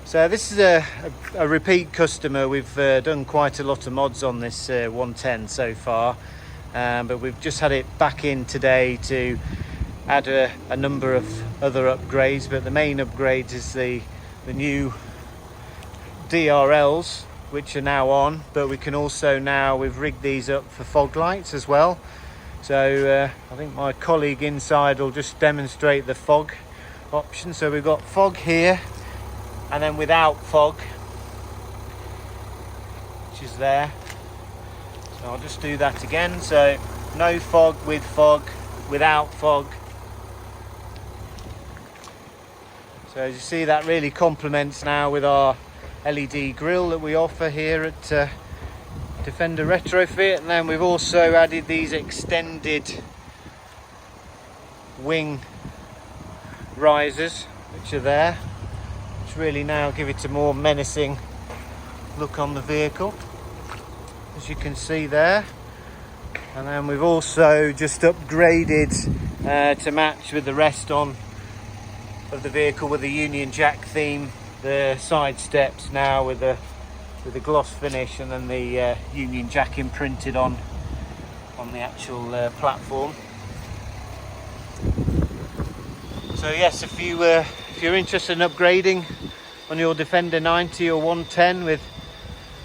So this is a repeat customer. We've done quite a lot of mods on this 110 so far, but we've just had it back in today to add a number of other upgrades. But the main upgrade is the new DRLs, which are now on, but we can also we've rigged these up for fog lights as well. So I think my colleague inside will just demonstrate the fog option. So we've got fog here, and then without fog, which is there. So I'll just do that again. So no fog, with fog, without fog. So as you see, that really complements now with our LED grille that we offer here at Defender Retrofit. And then we've also added these extended wing risers, which are there, really now give it a more menacing look on the vehicle, as you can see there. And then we've also just upgraded to match with the rest of the vehicle with the Union Jack theme, the side steps now with the gloss finish, and then the Union Jack imprinted on the actual platform. So yes, if you're interested in upgrading on your Defender 90 or 110 with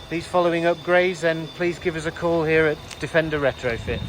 these following upgrades, then please give us a call here at Defender Retrofit.